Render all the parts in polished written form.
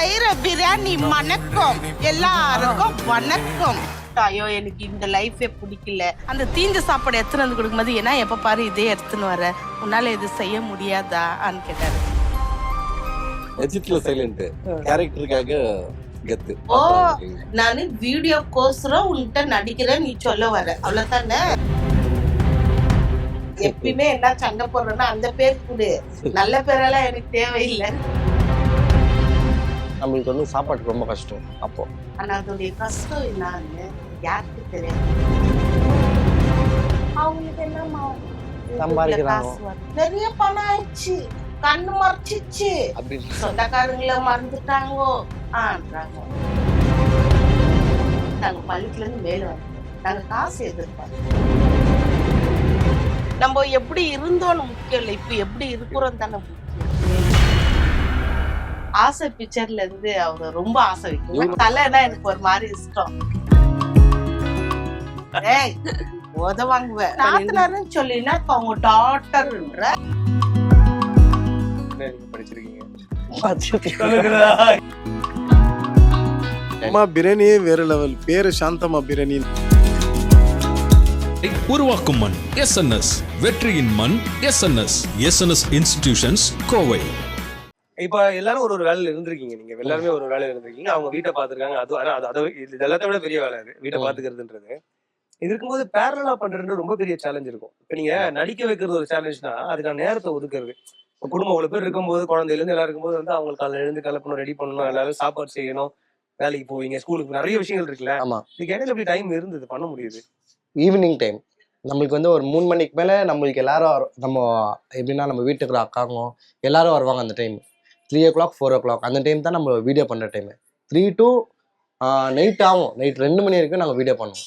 செய்யற பிரியாணி மணக்கும். எல்லாருக்கும் வணக்கம். ஐயோ எனக்கு இந்த லைஃபே பிடிக்கல. அந்த தீஞ்ச சாப்பாடு எடுத்துன்னு வந்து கொடுக்கும்போது ஏன்னா எப்ப பாரு இதே எடுத்துன்னு வர, உன்னால இது செய்ய முடியாதான்னு கேட்டாரு. எஜிப்ட்ல சைலண்ட் கேரக்டருக்காக கெத்து. ஓ நானு வீடியோ கோசரம் உன்கிட்ட நடிக்கிறேன் நீ சொல்ல வர, அவ்வளவுதானே? எப்பயுமே என்ன சண்டை போடுறேன்னா அந்த பேர் கொடு, நல்ல பேரெல்லாம் எனக்கு தேவையில்லை. நம்மளுக்கு வந்து சாப்பாட்டுக்கு ரொம்ப கஷ்டம் அப்போ. ஆனா அதோடைய கஷ்டம் என்னன்னு யாருக்கு தெரியாது. அவங்களுக்கு என்னமா சம்பாதிக்கிறாங்க, நிறைய பணம் ஆயிடுச்சு, கண்ணு மறைச்சிச்சு, சொந்தக்காரங்களை மறந்துட்டாங்கோ ஆன்றாங்க. நாங்க பள்ளிக்குல இருந்து மேல வந்தோம், நாங்க காசு எதிர்பார்த்தோம். நம்ம எப்படி இருந்தோம்னு முக்கியம் இல்லை, இப்ப எப்படி இருக்கிறோம் தானே முக்கியம். ஆசை பிக்சர்ல இருந்து அவங்க ரொம்ப ஆசை வைக்கும். தலைனா எனக்கு ஒரு மாதிரி இஷ்டம். ஏய் உதவாங்குவேன் நாத்தனாருன்னு சொல்லினா அவங்க டாக்டர்ன்ற படிச்சிருக்கீங்க. அம்மா பிரியாணியே வேற லெவல். பேரு சாந்தம்மா பிரியாணி. உருவாக்கும் மண் எஸ்என்எஸ், வெற்றியின் மண் எஸ்என்எஸ். SNS institutions Kovai. இப்ப எல்லாரும் ஒரு வேலையில இருந்திருக்கீங்க, நீங்க எல்லாருமே ஒரு வேலையில இருந்திருக்கீங்க. அவங்க வீட்டை பாத்துருக்காங்க, அது இது எல்லாத்த விட பெரிய வேலை அது வீட்டை பாத்துக்கிறதுன்றது. இது இருக்கும்போது பேரலா பண்றது ரொம்ப பெரிய சேலஞ்ச் இருக்கும். இப்ப நீங்க நடிக்க வைக்கிறது ஒரு சேலஞ்ச்னா அதுக்கான நேரத்தை ஒதுக்குறது. குடும்பம் அவ்வளவு பேர் இருக்கும்போது, குழந்தையில இருந்து எல்லாரும் இருக்கும்போது வந்து அவங்களுக்கு காலையில எழுந்து கிளப்பணும், ரெடி பண்ணணும், எல்லாரும் சாப்பாடு செய்யணும், வேலைக்கு போவீங்க, ஸ்கூலுக்கு நிறைய விஷயங்கள் இருக்குல்ல. ஆமா, இதுக்கு இடையில எப்படி டைம் இருந்தது பண்ண முடியுது? ஈவினிங் டைம் நம்மளுக்கு வந்து ஒரு 3 மணிக்கு மேலே நம்மளுக்கு எல்லாரும் நம்ம எப்படின்னா நம்ம வீட்டுக்கு அக்காங்க எல்லாரும் வருவாங்க. அந்த டைம் 3 o'clock 4 o'clock அந்த டைம் தான் நம்ம வீடியோ பண்ணுற டைமு. 3 to நைட் ஆகும், நைட் 2 மணி வரைக்கும் நாங்கள் வீடியோ பண்ணுவோம்.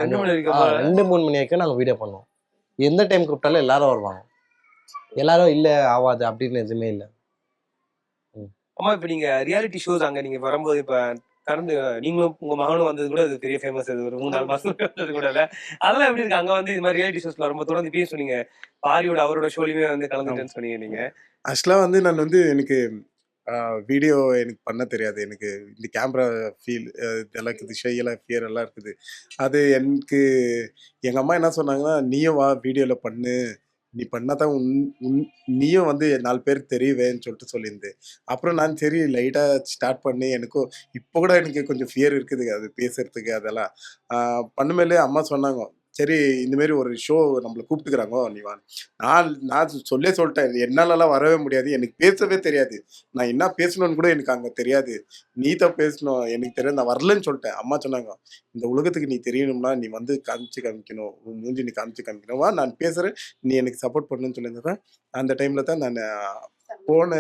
2 மணி வரைக்கும் 2-3 மணி வரைக்கும் நாங்கள் வீடியோ பண்ணுவோம். எந்த டைம் கூப்பிட்டாலும் எல்லாரும் வருவாங்க. எல்லாரும் இல்லை ஆகாது அப்படின்னு எதுவுமே இல்லை. ஆமா, இப்ப நீங்க ரியாலிட்டி ஷோஸ் அங்க நீங்க வரும்போது, இப்ப கடந்து நீங்களும் உங்க மகனும் வந்தது கூட அது பெரிய ஃபேமஸ். அது ஒரு 3-4 மாசம் வந்தது கூட இல்ல. அதெல்லாம் எப்படி இருக்கு அங்க வந்து இது மாதிரி ரியாலிட்டி ஷோஸ்ல ரொம்ப தொடர்ந்து இப்பயே சொன்னீங்க, பாரியோட அவரோட ஷோலையுமே வந்து கலந்துட்டேன்னு சொன்னீங்க நீங்க. ஆக்சுவலாக வந்து நான் வந்து எனக்கு வீடியோ எனக்கு பண்ண தெரியாது. எனக்கு இந்த கேமரா ஃபீல் இதெல்லாம் இருக்குது, ஷையெல்லாம் ஃபியர் எல்லாம் இருக்குது. அது எனக்கு எங்கள் அம்மா என்ன சொன்னாங்கன்னா, நீயும் வா வீடியோவில் பண்ணு, நீ பண்ணால் தான் நீயும் வந்து 4 பேருக்கு தெரியவேன்னு சொல்லிட்டு சொல்லியிருந்தேன். அப்புறம் நான் சரி லைட்டாக ஸ்டார்ட் பண்ணி எனக்கும் இப்போ கூட எனக்கு கொஞ்சம் ஃபியர் இருக்குது அது பேசுறதுக்கு. அதெல்லாம் பண்ணுமேலே அம்மா சொன்னாங்க, சரி இந்தமாரி ஒரு ஷோ நம்மளை கூப்பிட்டுக்கிறாங்க நீ வா. நான் சொல்லிட்டேன், என்னாலலாம் வரவே முடியாது, எனக்கு பேசவே தெரியாது, நான் என்ன பேசணும்னு கூட எனக்கு அங்கே தெரியாது, நீ தான் பேசணும், எனக்கு தெரியாது, நான் வரலன்னு சொல்லிட்டேன். அம்மா சொன்னாங்க, இந்த உலகத்துக்கு நீ தெரியணும்னா நீ வந்து காமிக்கணும், உன் மூஞ்சி நீ காமிக்கணும், வா நான் பேசுகிறேன், நீ எனக்கு சப்போர்ட் பண்ணுன்னு சொல்லியிருந்தேன். அந்த டைமில் தான் நான் போன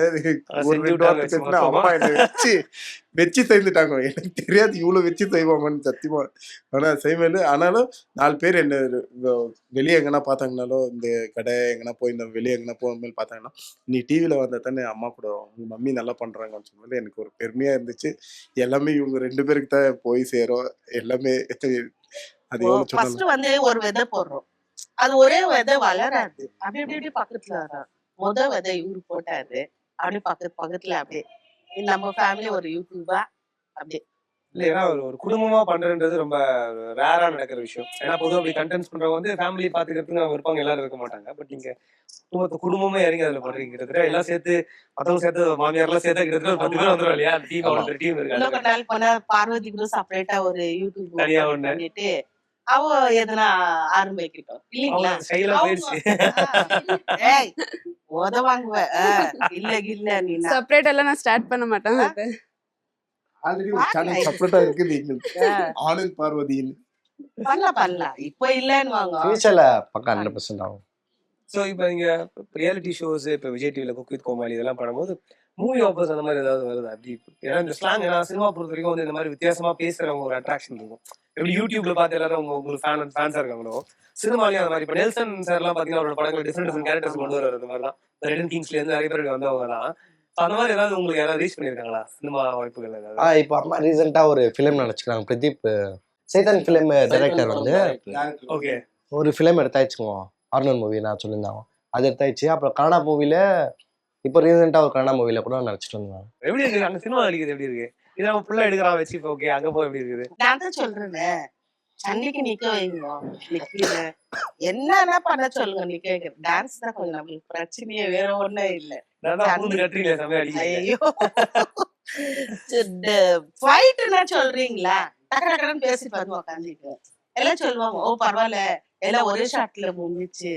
ஒரு 2 வாரத்துக்கு பேசினா அம்மா என்னை வச்சு செய்துட்டாங்க. எனக்கு தெரியாது இவ்வளோ வச்சு செய்வாங்கன்னு சத்தியமா. ஆனால் செய்வேன். ஆனாலும் 4 பேர் என்ன வெளியே எங்கன்னா பார்த்தாங்கனாலோ, இந்த கடை எங்கன்னா போயிருந்தோம், வெளியே எங்கன்னா போகும்போது பார்த்தாங்கன்னா, நீ டிவியில் வந்தால் தானே அம்மா கூட உங்கள் மம்மி நல்லா பண்ணுறாங்கன்னு சொன்னது எனக்கு ஒரு பெருமையாக இருந்துச்சு. எல்லாமே இவங்க 2 பேருக்கு தான் போய் சேரும் எல்லாமே. அது ஃபர்ஸ்ட் வந்து ஒரு விதை போடுறோம், அது ஒரே விதை வளராது, அப்படி அப்படி பக்கத்துல வரும். விதை இவரு போட்டாரு, அப்படியே பக்கத்துல அப்படியே நம்ம ஃபேமிலி ஒரு யூடியூபா அப்படியே இல்ல. ஏன்னா ஒரு குடும்பமா பண்றதுன்றது ரொம்ப ரேரா நடக்கிற விஷயம். ஏன்னா பொதுவாக அப்படி கண்டென்ட்ஸ் பண்றவங்க வந்து ஃபேமிலி பாத்துக்கிறதுக்கு அவங்க இருப்பாங்க, எல்லாரும் இருக்க மாட்டாங்க. பட் நீங்க குடும்பமே இறங்கி அதுல பண்றீங்க. கிட்டத்தட்ட எல்லாம் சேர்த்து மத்தவங்க சேர்த்து மாமியார் எல்லாம் சேர்த்தா கிட்டத்தட்ட 10 பேர் வந்துடும் இல்லையா? டீம் அவ்வளவு டீம் இருக்காங்க. பார்வதி கூட செப்பரேட்டா ஒரு யூடியூப் தனியா ஒண்ணு பண்ணிட்டு அவ எதனா ஆரம்பிக்கிட்டோம் இல்லீங்களா? செயலா போயிடுச்சு. உதவாங்குவ இல்ல நீ செப்பரேட் எல்லாம் நான் ஸ்டார்ட் பண்ண மாட்டேன். ஆல்ரெடி ஒரு சேனல் செப்பரேட்டா இருக்குது எங்களுக்கு, ஆனந்த் பார்வதின்னு. பண்ணலாம் இப்ப இல்லன்னு வாங்க, ஃபியூச்சர்ல பக்கம் 100% ஆகும். ஸோ இப்போ நீங்க ரியாலிட்டி ஷோஸ் இப்போ விஜய் டிவில குக் வித் கோமாளி இதெல்லாம் பண்ணும்போது மூவி ஆஃபர்ஸ் அந்த மாதிரி ஏதாவது வருது அப்படி? ஏன்னா இந்த ஸ்லாங், ஏன்னா சினிமா பொறுத்த வரைக்கும் வந்து இந்த மாதிரி வித்தியாசமா பேசுறவங்க ஒரு அட்ராக்ஷன் இருக்கும். எப்படி யூடியூப்ல பார்த்து எல்லாரும் உங்களுக்கு ஃபேன்ஸா இருக்காங்களோ, சினிமாலையும் அந்த மாதிரி. இப்போ நெல்சன் சார் எல்லாம் பாத்தீங்கன்னா அவரோட படங்கள் டிஃப்ரெண்ட் கேரக்டர்ஸ் கொண்டு வர்றது அந்த மாதிரி தான். ரெடன் கிங்ஸ்ல இருந்து நிறைய பேர் வந்தவங்க தான். அந்த மாதிரி ஏதாவது உங்களுக்கு யாராவது ரீச் பண்ணியிருக்காங்களா சினிமா வாய்ப்புகள் ஏதாவது? இப்போ அம்மா ரீசெண்டா ஒரு ஃபிலிம் நினைச்சுக்கிறாங்க, பிரதீப் சைதன் ஃபிலிம் டைரக்டர் வந்து ஓகே ஒரு ஃபிலிம் எடுத்தாச்சுங்க, ஆர்னல் மூவி நான் சொல்லியிருந்தாங்க, அது எடுத்தாச்சு. அப்புறம் கன்னடா மூவில இப்போ ரீசெண்டாக ஒரு கன்னடா மூவியில் கூட நடிச்சிட்டு வந்தாங்க. எப்படி இருக்கு அந்த சினிமா அடிக்கிறது எப்படி இருக்கு? இதை நம்ம ஃபுல்லா எடுக்கிறான் வச்சு இப்போ ஓகே அங்க போய் எப்படி இருக்குது? நான் தான் சொல்றேனே, சண்டைக்கு நிக்க வைங்க. நிக்கல. என்னன்னா பண்ண சொல்லுங்க நிக்க. டான்ஸ் தான் கொஞ்சம் நம்மளுக்கு பிரச்சனையே, வேற ஒண்ணும் இல்ல. நான் தான் பூந்து கட்டுறீங்களே சமையல் அடிக்கிறீங்க. ஐயோ ஃபைட்டுன்னா சொல்றீங்களா? டக்கு டக்குன்னு பேசி பாருங்க உட்காந்துட்டு. எல்லாம் சொல்லுவாங்க, ஓ பரவாயில்ல, எல்லாம் ஒரே ஷாட்ல முடிஞ்சிச்சு,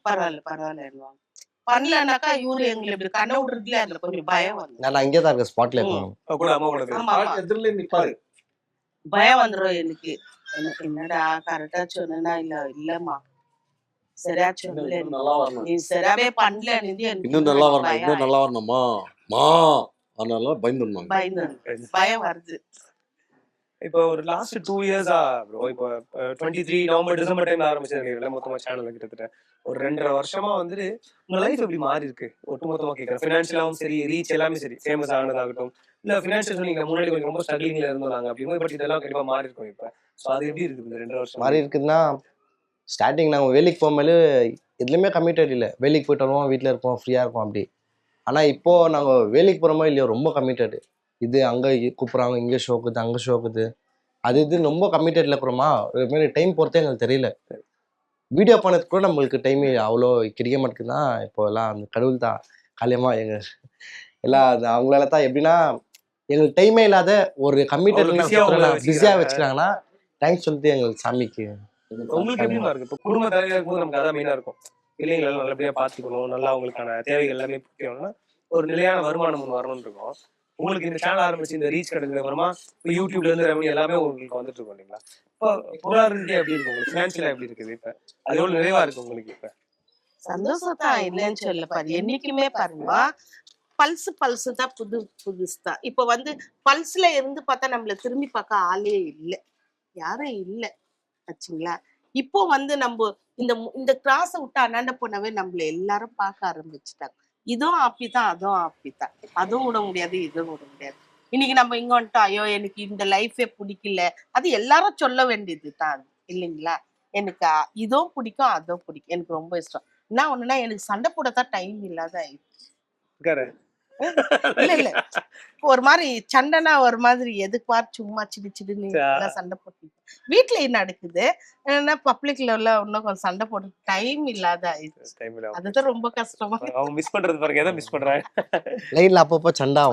பரவாயில்ல பரவாயில்லன்னுவாங்க. பண்ணலனாக்கா இவரு எங்களை இப்படி கண்ணை விடுறதுல அதுல கொஞ்சம் பயம் வந்து நான் அங்கேயே தான் இருக்கேன் ஸ்பாட்ல இருக்கணும். கூட அம்மா கூட ஆமா ஆமா. எதிரில நிப்பாரு. பயம் வந்துரும் எனக்கு. எனக்கு என்னடா கரெக்டா சொன்னா இல்ல இல்லம்மா சரியா சொல்லல, இன்னும் நல்லா வரணும். நீ சரியாவே பண்ணல இன்னும் நல்லா வரணும். இன்னும் நல்லா வரணுமா மா, அதனால பயந்துடணும். பயம் வருது. இப்போ ஒரு லாஸ்ட் 2 இயர்ஸா ப்ரோ, இப்போ 23 நவம்பர் டிசம்பர் டைம்ல ஆரம்பிச்சது மொத்தமா சேனல் கிட்டத்தட்ட ஒரு 2.5 வருஷமா வந்துட்டு உங்க லைஃப் எப்படி மாறி இருக்கு ஒட்டுமொத்தமா கேட்கறேன். ஃபினான்ஷியலாவும் சரி, ரீச் எல்லாமே சரி, ஃபேமஸ் ஆனதாகட்டும், இல்ல ஃபினான்ஷியல் சொன்னீங்க முன்னாடி கொஞ்சம் ரொம்ப ஸ்ட்ரகிளிங்ல இருந்தாங்க அப்படிங்கும்போது பட் இதெல்லாம் கண்டிப்பா மாறி இருக்கும் இப்போ. ஸோ அது எப்படி இருக்கு இந்த 2 வருஷம் மாதிரி இருக்குதுன்னா, ஸ்டார்டிங் நாங்கள் வேலைக்கு போகும்போது எதுலையுமே கமிட்டட் இல்லை. வேலைக்கு போயிட்டு வருவோம், வீட்டில் இருப்போம், ஃப்ரீயாக இருப்போம் அப்படி. ஆனால் இப்போது நாங்கள் வேலைக்கு போகிறோமோ இல்லையோ ரொம்ப கமிட்டடு. இது அங்கே கூப்பிட்றாங்க, இங்கே ஷோக்குது, அங்கே ஷோக்குது, அது இது ரொம்ப கமிட்டடில் இருக்கிறோமா, இதுமாரி டைம் போகிறதே எங்களுக்கு தெரியல. வீடியோ பண்ணதுக்கு கூட நம்மளுக்கு டைம் அவ்வளோ கிடைக்க மாட்டேங்குது தான். இப்போ எல்லாம் அந்த கடவுள் தான் காலியமாக எங்கள் எல்லாம் அது அவங்களால தான். எப்படின்னா எங்களுக்கு டைமே இல்லாத ஒரு கமிட்டட் பிஸியாக வச்சுக்கிறாங்கன்னா தேங்க்ஸ் சொல்லிட்டு எங்களுக்கு சாமிக்கு. உங்களுக்கு எப்படிமா இருக்கு? இப்போ குடும்ப தலைவா இருக்கும்போது நமக்கு அதான் மெயினா இருக்கும். பிள்ளைங்களை நல்லபடியா பாத்துக்கணும், நல்லா அவங்களுக்கான தேவைகள் எல்லாமே பூர்த்தியாகணும்னா ஒரு நிலையான வருமானம் ஒன்று வரணும்னு இருக்கும். உங்களுக்கு இந்த சேனல் ஆரம்பிச்சு இந்த ரீச் கிடைக்கிற அப்புறமா இப்போ யூடியூப்ல இருந்து ரெவன்யூ எல்லாமே உங்களுக்கு வந்துட்டு இருக்கும் இல்லைங்களா? இப்போ பொருளாதார ரீதியா எப்படி இருக்கு உங்களுக்கு? ஃபினான்ஷியலா எப்படி இருக்குது? இப்போ அது எவ்வளவு நிறைவா இருக்கு உங்களுக்கு? இப்போ சந்தோஷம் தான், இல்லைன்னு சொல்ல பாரு. என்னைக்குமே பாருங்க, பல்ஸ் தான் புதுசு தான். இப்ப வந்து பல்ஸ்ல இருந்து பார்த்தா நம்மள திரும்பி பார்க்க ஆளே இல்லை, யாரும் இல்லை ஆச்சுங்களா. இப்போ வந்து நம்ம இந்த கிராஸை விட்டு அண்ணாண்ட போனவே நம்மள எல்லாரும் பார்க்க ஆரம்பிச்சுட்டாங்க. இதுவும் அப்படித்தான், அதுவும் அப்படித்தான். அதுவும் விட முடியாது, இதுவும் விட முடியாது. இன்னைக்கு நம்ம இங்க வந்துட்டோம், ஐயோ எனக்கு இந்த லைஃபே பிடிக்கல, அது எல்லாரும் சொல்ல வேண்டியது தான் இல்லைங்களா. எனக்கு இதுவும் பிடிக்கும், அதுவும் பிடிக்கும், எனக்கு ரொம்ப இஷ்டம். என்ன ஒண்ணுன்னா எனக்கு சண்டை போடத்தான் டைம் இல்லாத ஆயிடுச்சு. இல்ல இல்ல ஒரு மாதிரி சண்டைனா ஒரு மாதிரி எதுக்கு பாரு சும்மா சிடிச்சிடுன்னு சண்டை போட்டு வீட்டுல என்ன நடக்குது, ஏன்னா பப்ளிக்ல எல்லாம் இன்னும் கொஞ்சம் சண்டை போட்டு டைம் இல்லாத ஆயிடுச்சு. அதுதான் ரொம்ப கஷ்டமா. அவங்க மிஸ் பண்றது பாருங்க, எதை மிஸ் பண்றாங்க. லைன்ல அப்பப்போ சண்டை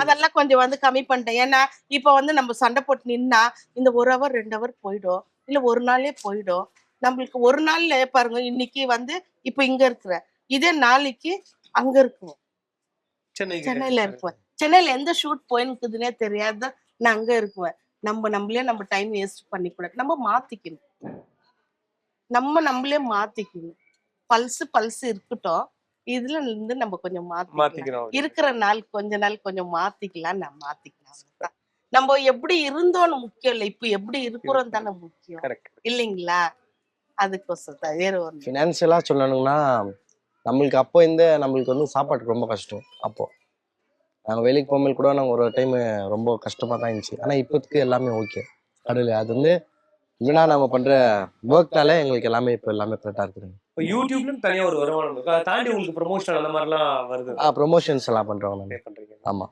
அதெல்லாம் கொஞ்சம் வந்து கம்மி பண்ணிட்டேன். ஏன்னா இப்ப வந்து நம்ம சண்டை போட்டு நின்னா இந்த 1 hour 2 hour போயிடும், இல்ல ஒரு நாளே போயிடும். நம்மளுக்கு ஒரு நாள்ல பாருங்க, இன்னைக்கு வந்து இப்ப இங்க இருக்கிற இதே நாளைக்கு அங்க இருக்கும், சென்னையில இருப்பேன். சென்னையில எந்த ஷூட் போயிருக்குதுன்னே தெரியாத நான் அங்க இருக்குவேன். நம்மளே நம்ம டைம் வேஸ்ட் பண்ணிக்கூடாது, நம்ம மாத்திக்கணும், நம்மளே மாத்திக்கணும். பல்ஸ் இருக்கட்டும், இதுல இருந்து நம்ம கொஞ்சம் மாத்திக்கலாம். இருக்கிற நாள் கொஞ்சம் மாத்திக்கலாம், நம்ம மாத்திக்கலாம். நம்ம எப்படி இருந்தோம்னு முக்கியம் இல்லை, இப்ப எப்படி இருக்கிறோம் தானே முக்கியம் இல்லைங்களா. அதுக்கோசம் தான், வேற ஒரு ஃபினான்ஷியலா சொல்லணும்னா நம்மளுக்கு அப்போ நம்மளுக்கு வந்து சாப்பாட்டுக்கு ரொம்ப கஷ்டம். அப்போ நாங்கள் வேலைக்கு போகும்போது கூட நாங்கள் ஒரு டைம் ரொம்ப கஷ்டமாக தான் இருந்துச்சு. ஆனால் இப்போதைக்கு எல்லாமே ஓகே கடவுள். அது வந்து இல்லைன்னா நம்ம பண்ணுற ஒர்க்னால எங்களுக்கு எல்லாமே இப்போ எல்லாமே கரெக்டாக இருக்குது. இப்போ யூடியூப்ல தனியா ஒரு வருமானம் இருக்கு, அதை தாண்டி உங்களுக்கு ப்ரொமோஷன் அந்த மாதிரிலாம் வருது? ப்ரொமோஷன்ஸ் எல்லாம் பண்ணுறோம் பண்றீங்க. ஆமாம்,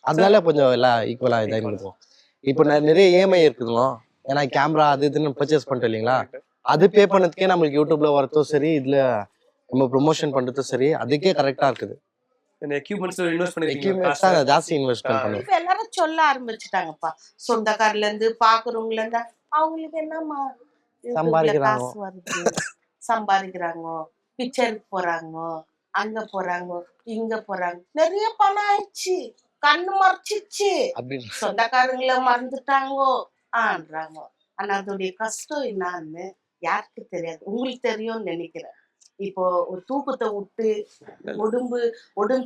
அதனால கொஞ்சம் எல்லாம் ஈக்குவலாக இதாக இருக்கும். இப்போ நிறைய EMI இருக்குதுங்களோ, ஏன்னா கேமரா அது இதுன்னு பர்ச்சேஸ் பண்ணிட்டோம் இல்லைங்களா. அது பே பண்ணதுக்கே நம்மளுக்கு யூடியூப்ல வரதும் சரி, இதுல நம்ம ப்ரொமோஷன் பண்றதும் சரி, அதுக்கே கரெக்டா இருக்குது. ஜாஸ்தி இன்வெஸ்ட்மெண்ட் பண்ணுவோம். இப்ப எல்லாரும் சொல்ல ஆரம்பிச்சுட்டாங்கப்பா, சொந்தக்காரர்ல இருந்து பாக்குறவங்கல இருந்து அவங்களுக்கு என்னமா சம்பாதிக்கிறாங்க, பிக்சருக்கு போறாங்க, அங்க போறாங்க, இங்க போறாங்க, நிறைய பணம் ஆயிடுச்சு, கண்ணு மறைச்சிச்சு, சொந்தக்காரங்களை மறந்துட்டாங்கோ ஆன்றாங்க. ஆனா அதோடைய கஷ்டம் என்னன்னு யாருக்கு தெரியாது, உங்களுக்கு தெரியும்னு நினைக்கிறேன். இப்போ ஒரு தூக்கத்தை விட்டு உடம்பு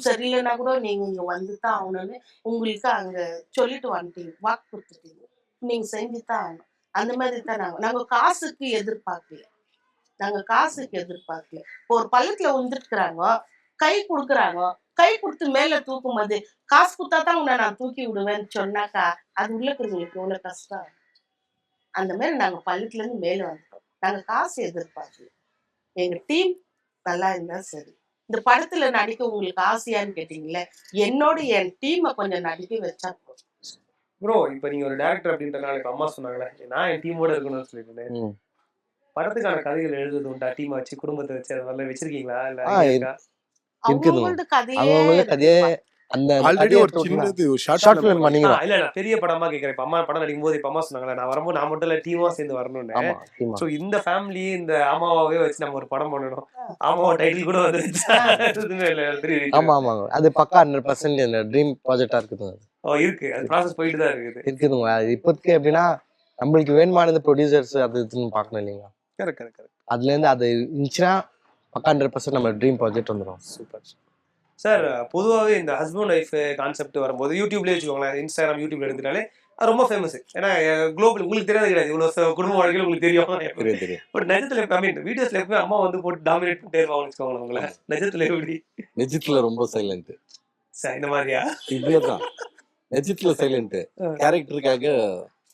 சரியில்லைன்னா கூட நீங்க இங்க வந்துதான் ஆகணும்னு உங்களுக்கு அங்க சொல்லிட்டு வந்துட்டீங்க, வாக்கு கொடுத்துட்டீங்க, நீங்க செஞ்சுதான் ஆகணும். அந்த மாதிரி தான் நாங்க காசுக்கு எதிர்பார்க்கல, இப்போ ஒரு பள்ளத்துல விழுந்துருக்குறாங்க, கை கொடுக்குறாங்க, கை கொடுத்து மேல தூக்கும் போது காசு கொடுத்தாதான் உன்னை நான் தூக்கி விடுவேன்னு சொன்னாக்கா அது உள்ள இருக்கிறவங்களுக்கு எவ்வளவு கஷ்டம். அந்த மாதிரி நாங்க பள்ளத்துல இருந்து மேல வந்துட்டோம், நாங்க காசு எதிர்பார்க்கல. எங்க டீம் நல்லா இருந்தா சரி, இந்த படத்துல நடிக்க உங்களுக்கு ஆசையான்னு கேட்டீங்களே, என்னோட என் டீமை கொஞ்சம் நடிக்க வச்சா போதும். ப்ரோ இப்ப நீங்க ஒரு டேரக்டர் அப்படின்றனால இப்ப அம்மா சொன்னாங்களே நான் என் டீமோட இருக்கணும்னு சொல்லிட்டு ம். படத்துக்கான கதைகள் எழுதுறது உண்டா? டீமை வச்சு குடும்பத்தை வச்சு அது மாதிரிலாம் வச்சிருக்கீங்களா இல்ல ஆ idea இருக்கா? இருக்குதுங்க. அவங்கவுங்களது கதையே அவங்கவுங்களுக்கு கதையே அந்த ஆல்ரெடி கதையை ஒரு எடுத்து விட்டுனா சின்னது ஒரு ஷார்ட் ஷார்ட் ஃபிலிம் ஃபிலிம் பண்ணிக்கிறோம். இல்ல நான் பெரிய படமா கேட்கறேன். இப்ப அம்மா படம் நடிக்கும் போது இப்ப அம்மா சொன்னாங்களே நான் வரும்போது நான் மட்டும் இல்ல டீமா சேர்ந்து வரணும்னு. ஆமா டீமா. சோ இந்த ஃபேமிலி இந்த ஆமாவாவே வச்சு நம்ம ஒரு படம் பண்ணணும். ஆமாவா டைட்டில் கூட வந்துருச்சா? எதுவுமே இல்ல ஆமா ஆமாங்க. அது பக்கா 100% இந்த ட்ரீம் ப்ராஜெக்டா இருக்குதுங்க. இருக்கு அது ப்ராசஸ் போயிட்டு தான் இருக்குது. இருக்குதுங்க. அது இப்போதைக்கு எப்படின்னா நம்மளுக்கு வேணுமானது ப்ரொடியூசர்ஸ் அது இதுன்னு பார்க்கணும் இல்லைங்களா? Correct correct correct. அதுல இருந்து அது இருந்துச்சுன்னா பக்கா 100% நம்ம ட்ரீம் ப்ராஜெக்ட் வந்துடும். Super sir. பொதுவாகவே இந்த ஹஸ்பண்ட் ஒய்ஃப் கான்செப்ட் வரும்போது யூடியூப்லேயே வச்சுக்கோங்களேன், இன்ஸ்டாகிராம் யூடியூப்ல எடுத்துட்டாலே அது ரொம்ப ஃபேமஸ். ஏன்னா குளோபல் உங்களுக்கு தெரியாது கிடையாது, இவ்வளோ குடும்ப வாழ்க்கையில் உங்களுக்கு தெரியும். தெரியும். பட் நிஜத்துல ஐ மீன் வீடியோஸ்ல எப்பவுமே அம்மா வந்து போட்டு டாமினேட் பண்ணிட்டே இருப்பாங்க வச்சுக்கோங்களேன். உங்களை நிஜத்துல எப்படி நிஜத்துல ரொம்ப சைலண்ட். சார் இந்த மாதிரியா? இப்படியேதான் நிஜத்துல சைலண்ட், கேரக்டருக்காக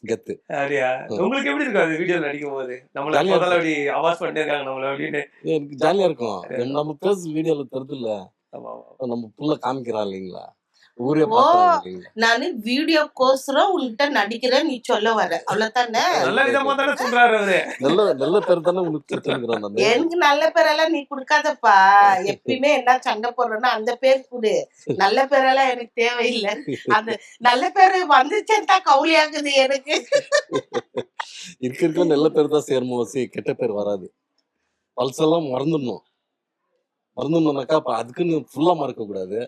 கெத்து. அப்படியா? உங்களுக்கு எப்படி இருக்கும் அது வீடியோல நடிக்கும் போது? நம்மள முதல்ல அப்படி அவாஸ் பண்ணிட்டே இருக்காங்க நம்மள அப்படின்னு. எனக்கு ஜாலியா இருக்கும். நம்ம பேச வீடியோல தருது இல்ல, ஆமா ஆமா. நம்ம புள்ள காமிக்கிறான் இல்லைங்களா, ஊரே ஓ, பாக்குறாங்க இல்லைங்களா. நானு வீடியோக்கோசரம் உங்ககிட்ட நடிக்கிறேன் நீ சொல்ல வர, அவ்வளவுதானே? நல்ல விதமா தானே சொல்றாரு அவரு. நல்ல பேர் தானே உனக்கு கொடுத்துருக்குறான் நான். எனக்கு நல்ல பேரெல்லாம் நீ குடுக்காதப்பா. எப்பயுமே என்ன சண்டை போடுறேன்னா அந்த பேர் கொடு, நல்ல பேரெல்லாம் எனக்கு தேவையில்லை. அந்த நல்ல பேரு வந்துச்சேன்டா கவுளியாக்குது எனக்கு. இருக்க நல்ல பேர் தான் சேரணும், கெட்ட பேர் வராது. பல்செல்லாம் மறந்துடணும்னாக்கா அப்ப அதுக்குன்னு ஃபுல்லா மறக்க கூடாது,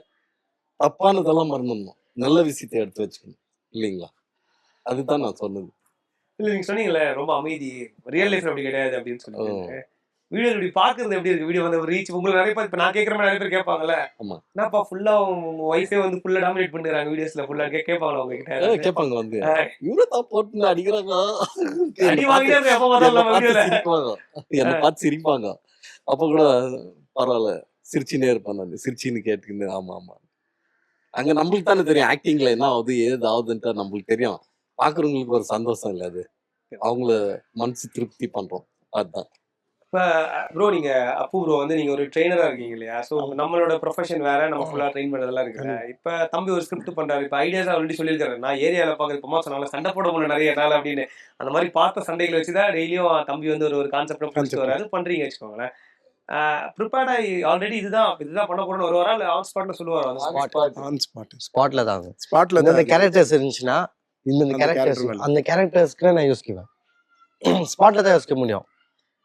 தப்பானதெல்லாம் மறந்துடணும், நல்ல விஷயத்தை எடுத்து வச்சுக்கணும் இல்லைங்களா. அதுதான் நான் சொன்னது. இல்ல நீங்க சொன்னீங்கல்ல ரொம்ப அமைதி, ரியல் லைஃப் அப்படி கிடையாது அப்படின்னு சொல்லிட்டு. வீடியோ இப்படி பாக்குறது எப்படி இருக்கு? வீடியோ வந்து ரீச் உங்களுக்கு நிறைய பேர் இப்ப நான் கேட்கற மாதிரி நிறைய பேர் கேட்பாங்கல்ல, ஆமா என்னப்பா ஃபுல்லா உங்க ஒய்ஃபே வந்து ஃபுல்லா டாமினேட் பண்ணிடுறாங்க வீடியோஸ்ல ஃபுல்லா கேட்பாங்களா உங்ககிட்ட? கேட்பாங்க வந்து இவ்வளவுதான் போட்டு அடிக்கிறாங்க, அடி வாங்கிட்டே இருக்க எப்ப பார்த்தாலும் நம்ம வீடியோல. சிரிப்பாங்க, என்னை பார்த்து சிரிப்பாங்க. அப்ப கூட பரவாயில்ல சிரிச்சுனே இருப்பேன் நான், சிரிச்சின்னு கேட்டுக்கின்னு. ஆமா ஆமா, அங்க நம்மளுக்கு தானே தெரியும் ஆக்டிங்ல என்ன ஆகுது ஏது ஆகுதுன்ட்டு நம்மளுக்கு தெரியும். பாக்குறவங்களுக்கு ஒரு சந்தோஷம் இல்ல, அது அவங்கள மனசு திருப்தி பண்றோம், அதுதான். இப்ப ப்ரோ நீங்க அப்பு ப்ரோ வந்து நீங்க ஒரு ட்ரெயினரா இருக்கீங்க இல்லையா? சோ நம்மளோட ப்ரொஃபஷன் வேற, நம்ம ஃபுல்லா ட்ரெயின் பண்றதெல்லாம் இருக்குல்ல. இப்ப தம்பி ஒரு ஸ்கிரிப்ட் பண்றாரு, இப்ப ஐடியாஸ் ஆல்ரெடி சொல்லியிருக்காரு, நான் ஏரியால பாக்குறது இப்பமா சொன்னால சண்டை போட முடியல நிறைய நாள் அப்படின்னு. அந்த மாதிரி பார்த்த சண்டைகளை வச்சுதான் டெய்லியும் தம்பி வந்து ஒரு கான்செப்ட் பிடிச்சிட்டு வராரு, பண்றீங்க வச்சுக்கோங்களேன். ப்ரிப்பேர்டா ஆல்ரெடி இதுதான் பண்ண போறோம்னு ஒரு வாரம் இல்ல ஆன் ஸ்பாட்ல சொல்லுவாரு? ஆன் ஸ்பாட் ஸ்பாட்ல தாங்க. ஸ்பாட்ல இந்த கேரக்டர்ஸ் இருந்துச்சுன்னா இந்த கேரக்டர்ஸ் அந்த கேரக்டர்ஸ்க்கு நான் யோசிக்குவேன். ஸ்பாட்ல தான் யோசிக்க முடியும்.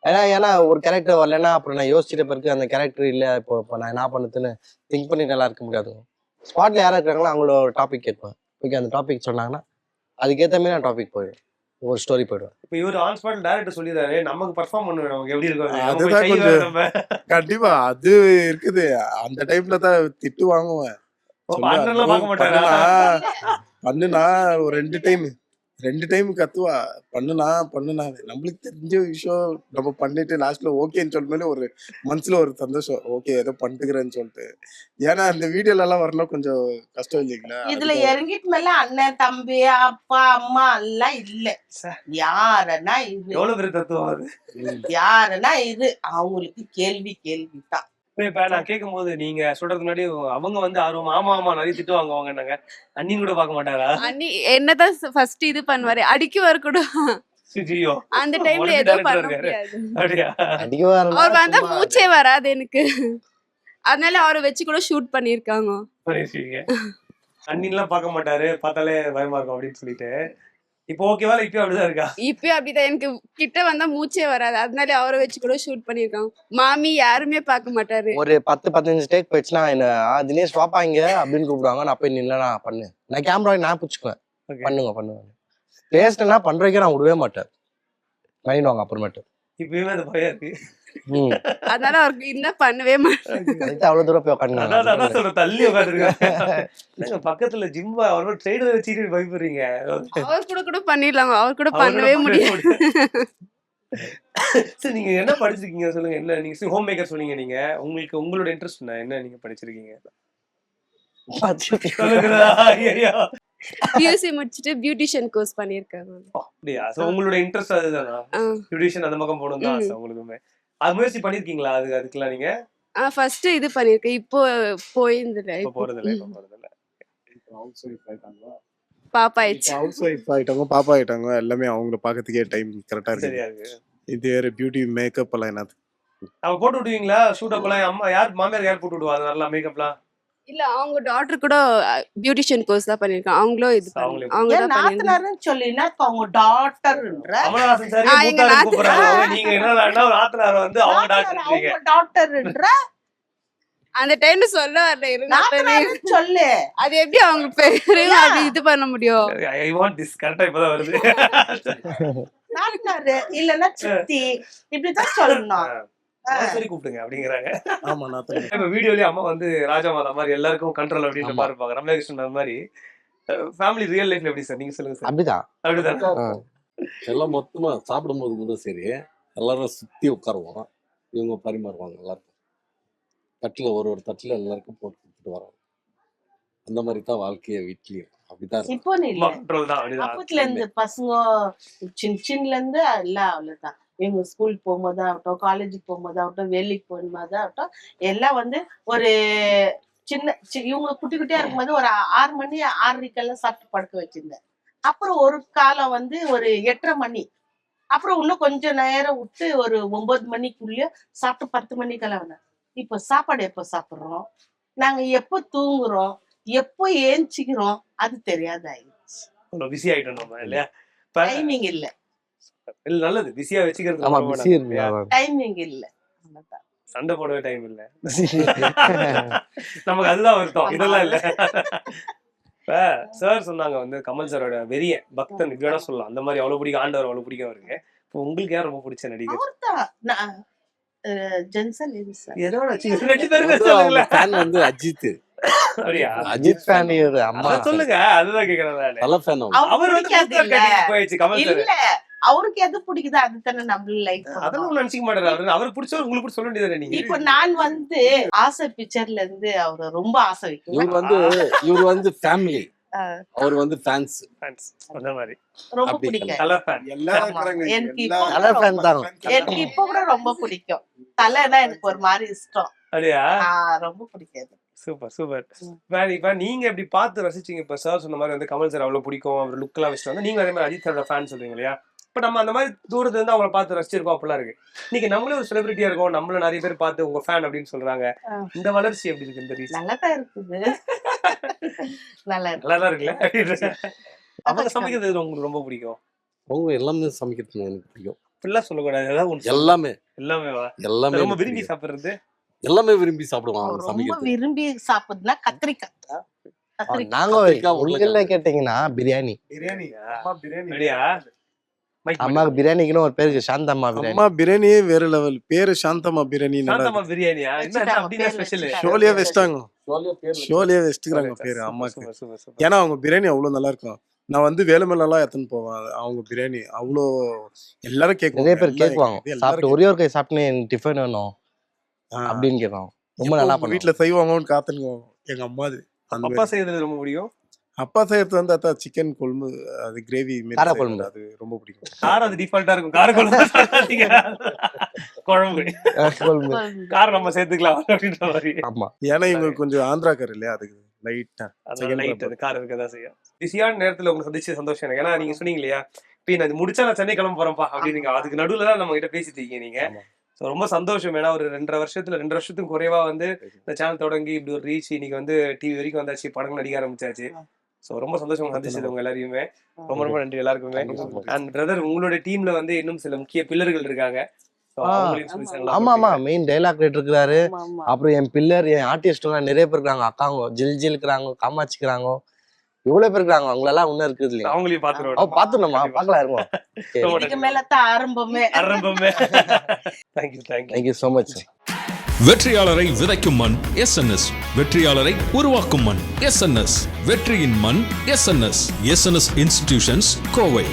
ஏன்னா ஒரு கேரக்டர் வரலன்னா அப்புறம் நான் யோசிச்சிட்ட பிறகு அந்த கேரக்டர் இல்லை, இப்போ நான் என்ன பண்ணுறதுன்னு திங்க் பண்ணி நல்லா இருக்க முடியாதுங்க. ஸ்பாட்ல யாரா இருக்கிறாங்களோ அவங்களோட ஒரு டாபிக் கேட்பேன். ஓகே, அந்த டாபிக் சொன்னாங்கன்னா அதுக்கேற்ற மாதிரி நான் டாபிக் போயிடுவேன், ஒரு ஸ்டோரி போயிடுவேன். இப்ப இவர் ஆன் ஸ்பாட் டைரக்டர் சொல்லிடுறாரு, நமக்கு பெர்ஃபார்ம் பண்ணுவேன், நமக்கு எப்படி அதுதான் கொஞ்சம் இருக்கும்? கண்டிப்பா அது இருக்குது. அந்த டைம்ல தான் திட்டு வாங்குவேன். பார்க்க மாட்டாரா? பண்ணுனா ஒரு 2 டைம் கத்துவா. பண்ணுனா நம்மளுக்கு தெரிஞ்ச விஷயம் நம்ம பண்ணிட்டு லாஸ்ட்ல ஓகேன்னு சொல்லும்போது ஒரு மனசுல ஒரு சந்தோஷம், ஓகே ஏதோ பண்ணிட்டுக்கிறேன்னு சொல்லிட்டு. ஏன்னா அந்த வீடியோல எல்லாம் வரணும் கொஞ்சம் கஷ்டம் இல்லைங்களா. இதுல இறங்கிட்டு மேல அண்ணன் தம்பி அப்பா அம்மா எல்லாம் இல்ல, யாருன்னா இது எவ்வளவு பேர் தத்துவம் அது? யாருன்னா இது அவங்களுக்கு கேள்விதான். இப்ப நான் கேட்கும் போது நீங்க சொல்றதுக்கு முன்னாடி அவங்க வந்து ஆர்வம் ஆமா ஆமா நிறைய திட்டு வாங்குவாங்க, அண்ணின்னு கூட பார்க்க மாட்டாரா? அண்ணி என்னதான் ஃபர்ஸ்ட் இது பண்ணுவாரு, அடிக்குவாரு கூட. அந்த டைம்ல ஏதோ பண்ண முடியாது. அவர் வந்தா மூச்சே வராது எனக்கு, அதனால அவரை வச்சு கூட ஷூட் பண்ணிருக்காங்க. அண்ணின்லாம் பார்க்க மாட்டாரு, பார்த்தாலே பயமா இருக்கும் அப்படின்னு சொல்லிட்டு. இப்போ ஓகேவா? இப்பயும் அப்படிதான் இருக்கா? இப்பயும் அப்படிதான், எனக்கு கிட்ட வந்தா மூச்சே வராது, அதனால அவரை வச்சு கூட ஷூட் பண்ணிருக்காங்க. மாமி யாருமே பார்க்க மாட்டாரு. ஒரு 10-15 டேக் போயிடுச்சுன்னா என்ன தினேஷ் வாப்பாங்க அப்படின்னு கூப்பிடுவாங்க. நான் போய் நின்னா பண்ணு, நான் கேமரா நான் பிடிச்சிக்குவேன், பண்ணுங்க பேசினா பண்றதுக்கே நான் விடவே மாட்டேன், பண்ணிடுவாங்க அப்புறமேட்டு. இப்பயுமே அந்த பயம் இருக்கு. அதனால அவருக்கு இன்னும் பண்ணவே மாட்டேன். அவ்வளவு தூரம் போய் உட்காந்து தள்ளி உட்காந்துருக்காங்க பக்கத்துல ஜிம்பா, அவரோட ட்ரெயினர் வச்சுட்டு பயப்படுறீங்க. அவர் கூட பண்ணிடலாங்க, அவர் கூட பண்ணவே முடியாது. சரி, நீங்க என்ன படிச்சிருக்கீங்க சொல்லுங்க? என்ன நீங்க ஹோம் மேக்கர் சொன்னீங்க, நீங்க உங்களோட இன்ட்ரெஸ்ட் என்ன நீங்க படிச்சிருக்கீங்க? பியூசி முடிச்சிட்டு பியூட்டிஷியன் கோர்ஸ் பண்ணிருக்காங்க. அப்படியா? சோ உங்களோட இன்ட்ரெஸ்ட் அதுதானா? பியூட்டிஷியன் அந்த பக்கம் போகணும் தான் ஆசை உங்களுக்குமே. அது முயற்சி பண்ணிருக்கீங்களா? அதுக்கெல்லாம் நீங்க ஃபர்ஸ்ட் இது பண்ணிருக்கேன். இப்போ போயிருந்தல இப்போ போறதில்ல பாப்பா ஆயிடுச்சு. ஹவுஸ் ஒய்ஃப் ஆயிட்டாங்க, பாப்பா ஆயிட்டாங்க, எல்லாமே அவங்கள பார்க்கறதுக்கே டைம் கரெக்டா சரியா இருக்கு. இருக்கு. இது வேற பியூட்டி மேக்கப் எல்லாம் என்னது அவ போட்டு விடுவீங்களா ஷூட் அப்பலாம்? அம்மா யார் மாமியார் யார் போட்டு விடுவா அது நல்லா மேக்கப்லாம்? இல்ல அவங்க டாட்டர் கூட பியூட்டிஷியன் கோர்ஸ் தான் பண்ணிருக்காங்க. அவங்களும் இது அவங்களே அவங்க ஏன் தான் பண்ணிருக்காங்க. நாத்தனார்னு சொல்லினா அவங்க டாட்டர்ன்ற கமலஹாசன் சார் எங்க மூத்தாரு கூப்பிடுறாங்க. நீங்க என்ன ஒரு ஆத்தனார வந்து அவங்க டாக்டர் அவங்க டாட்டர்ன்ற அந்த டைம்ல சொல்ல வரல இருந்தா நாத்தனார்னு சொல்லு. அது எப்படி அவங்க பேரு அது இது பண்ண முடியும்? ஐ வாண்ட் திஸ் கரெக்டா இப்பதான் வருது. நாத்தனாரு இல்லன்னா சித்தி இப்படிதான் சொல்லணும். சரி கூப்பிடுங்க அப்படிங்கிறாங்க. ஆமா நான் இப்ப வீடியோலயே அம்மா வந்து ராஜாமாதா மாதிரி எல்லாருக்கும் கண்ட்ரோல் அப்படின்ற மாதிரி இருப்பாங்க. ரம்யாகிருஷ்ணன் மாதிரி ஃபேமிலி ரியல் லைஃப்ல எப்படி சார் நீங்க சொல்லுங்க சார்? அப்படிதான். அப்படிதான். எல்லாம் மொத்தமா சாப்பிடும்போது கூட சரி எல்லாரும் சுத்தி உட்காருவோம், இவங்க பரிமாறுவாங்க எல்லாருக்கும். தட்டுல ஒரு தட்டுல எல்லாருக்கும் போட்டு கொடுத்துட்டு வரோம். அந்த மாதிரி தான் வாழ்க்கைய வீட்லயும் அப்படிதான். இப்போ இல்ல, கண்ட்ரோல் தான் அப்படிதான். அப்பத்துல இருந்து பசங்க சின்னல இருந்து எல்லாம் அவ்வளவுதான். இவங்க ஸ்கூல் போகும்போது ஆகட்டும், காலேஜுக்கு போகும்போது ஆகட்டும், வேலைக்கு போகும்போது ஆகட்டும், எல்லாம் வந்து ஒரு இவங்க குட்டி குட்டியா இருக்கும்போது ஒரு 6 மணி 6:30 சாப்பிட்டு படுக்க வச்சிருந்தேன். அப்புறம் ஒரு காலம் வந்து ஒரு 8:30 மணி, அப்புறம் இன்னும் கொஞ்சம் நேரம் விட்டு ஒரு 9 மணிக்குள்ளேயே சாப்பிட்டு 10 மணிக்கெல்லாம் வந்தேன். இப்ப சாப்பாடு எப்ப சாப்பிடுறோம், நாங்க எப்ப தூங்குறோம், எப்போ ஏஞ்சிக்கிறோம் அது தெரியாத ஆயிடுச்சு. பிஸி ஆயிட்டோம் நம்ம இல்லையா? டைமிங் இல்ல. இல்ல நல்லது பிஸியா வச்சுக்கிறது. ஆமா பிஸி இருக்கு. டைமிங் இல்ல, சண்டை போடவே டைம் இல்ல. நமக்கு அதுதான் வருத்தம், இதெல்லாம் இல்ல. இப்ப சார் சொன்னாங்க வந்து கமல் சாரோட வெறிய பக்தன் இப்படி வேணா சொல்லலாம். அந்த மாதிரி அவ்வளவு பிடிக்கும், ஆண்டவர் அவ்வளவு பிடிக்கும் அவருக்கு. இப்போ உங்களுக்கு யார் ரொம்ப பிடிச்ச நடிகர்? அவர்தான் ஜென்சன் எதோட 2 பேருமே சொல்லுங்களேன். ஃபேன் வந்து அஜித். அப்படியா? அஜித் ஃபேன் அம்மா அத சொல்லுங்க, அதுதான் கேக்குறேன் நானு. நல்ல ஃபேன். அவர் வந்து கட்டிட்டு போயிடுச்சு கமல் சார். இல்ல, அவருக்கு எது பிடிக்குதோ அது தானே நம்ம லைஃப். அதெல்லாம் நினைச்சுக்க மாட்டாரு. அவருக்கு பிடிச்சவர் உங்களுக்கு பிடிச்ச சொல்ல வேண்டியது நீங்க. இப்ப நான் வந்து ஆசை பிக்சர்ல இருந்து அவரை ரொம்ப ஆசை வைக்கும். இவர் வந்து ஃபேமிலி, அவர் வந்து ஃபேன்ஸ். அந்த மாதிரி ரொம்ப பிடிக்கும். நல்ல ஃபேன். எனக்கு இப்ப கூட ரொம்ப பிடிக்கும். தலைனா எனக்கு ஒரு மாதிரி இஷ்டம். அப்படியா? ரொம்ப பிடிக்காது. Super super. இப்ப நீங்க எப்படி பார்த்து ரசிச்சீங்க? இப்ப சார் சொன்ன மாதிரி வந்து கமல் சார் அவ்வளவு பிடிக்கும், அவர் லுக் எல்லாம் வச்சுட்டு வந்து நீங்க அதே மாதிரி அஜித் சாரோட ஃபேன் சொல்றீங்க இல்லையா? இப்ப நம்ம அந்த மாதிரி தூரத்துல இருந்து அவங்கள பார்த்து ரசிச்சிருக்கோம், அப்படிலாம் இருக்கு. இன்னைக்கு நம்மளே ஒரு செலிபிரிட்டியா இருக்கோம், நம்மள நிறைய பேர் பார்த்து உங்க ஃபேன் அப்படின்னு சொல்றாங்க. இந்த வளர்ச்சி எப்படி இருக்கு? இந்த ரீசன் நல்லாதான் இருக்குது. நல்லாதான் இருக்குல்ல? அவங்க சமைக்கிறது உங்களுக்கு ரொம்ப பிடிக்கும்? அவங்க எல்லாமே சமைக்கிறது எனக்கு பிடிக்கும். ஃபுல்லா சொல்லக்கூடாது, ஏதாவது எல்லாமே எல்லாமே ரொம்ப விரும்பி சாப்பிடுறது. எல்லாமே விரும்பி சாப்பிடுவாங்க. ரொம்ப சமைக்கிறது விரும்பி சாப்பிடுறதுன்னா கத்திரிக்காய். நாங்க உங்கள கேட்டீங்கன்னா பிரியாணி. அப்படியா? அம்மாக்கு பிரியாணிக்குன்னு ஒரு பேருக்கு சாந்தம்மா பிரியாணி. அம்மா பிரியாணியே வேற லெவல். பேரு சாந்தம்மா பிரியாணி. சாந்தம்மா பிரியாணியா? என்ன அப்படினா ஸ்பெஷல்? ஷோலியா வெஸ்டாங்க. ஷோலியா வெஸ்ட்ங்கறாங்க பேரு அம்மாக்கு. ஏன்னா அவங்க பிரியாணி அவ்வளவு நல்லா இருக்கும். நான் வந்து வேலுமலைலாம் எத்தனை போவேன், அவங்க பிரியாணி அவ்வளோ எல்லாரும் கேட்குவாங்க. நிறைய பேர் கேட்குவாங்க, சாப்பிட்டு ஒரே ஒரு கை சாப்பிட்டு எனக்கு டிஃபன் வேணும் அப்படின்னு கேட்பாங்க. ரொம்ப நல்லா பண்ணுவாங்க. வீட்டில் செய்வாங்கன்னு காத்துக்குவோம். எங்க அம்மா அப்பா செய்யறது ரொம்ப பிடிக்கும். அப்பா செய்யறது வந்து அதான் சிக்கன் குழம்பு, அது கிரேவி கார குழம்பு, அது ரொம்ப பிடிக்கும். காரம் அது டிஃபால்ட்டா இருக்கும். கார குழம்பு குழம்பு காரம் நம்ம சேர்த்துக்கலாம் அப்படின்ற மாதிரி. ஆமா, ஏன்னா இவங்களுக்கு கொஞ்சம் ஆந்திராக்கார் இல்லையா, அதுக்கு லைட்டா அது காரம் இருக்கதான் செய்யும். பிஸியான நேரத்துல உங்களுக்கு சந்திச்சு சந்தோஷம் எனக்கு. ஏன்னா நீங்க சொன்னீங்க இல்லையா, இப்ப நான் முடிச்சா நான் சென்னை கிளம்ப போறேன்ப்பா அப்படின்னு. அதுக்கு நடுவுல தான் நம்ம கிட்ட பேசிட்டு இருக்கீங்க நீங்க. ரொம்ப சந்தோஷம். ஏன்னா ஒரு 2 வருஷத்துக்கு குறைவா வந்து இந்த சேனல் தொடங்கி இப்படி ஒரு ரீச், இன்னைக்கு வந்து டிவி வரைக்கும் வந்தாச்சு, படங்கள் நடிக்க ஆரம்பிச்சாச்சு. சோ ரொம்ப சந்தோஷம் சந்திச்சது உங்க எல்லாரையுமே. ரொம்ப ரொம்ப நன்றி எல்லாருக்குமே. அண்ட் பிரதர், உங்களோட டீம்ல வந்து இன்னும் சில முக்கிய பில்லர்கள் இருக்காங்க. ஆமா ஆமா, மெயின் டைலாக் ரைட்டர் இருக்காரு. அப்புறம் என் பில்லர், என் ஆர்டிஸ்ட் நிறைய பேர் இருக்காங்க. அக்காங்க ஜில் ஜில் இருக்கிறாங்க, காமாச்சிக்கிறாங்க, இவ்வளவு பேர் இருக்காங்க. அவங்க எல்லாம் ஒன்னும் இருக்குது இல்லையா? அவங்களையும் பாத்துடணுமா? பாக்கலாம் இருக்கும். இதுக்கு மேலதான் ஆரம்பமே. Thank you so much. வெற்றியாளரை விதைக்கும் மண் எஸ்என்எஸ், வெற்றியாளரை உருவாக்கும் மண் எஸ்என்எஸ், வெற்றியின் மண் எஸ்என்எஸ். SNS institutions, Kovai.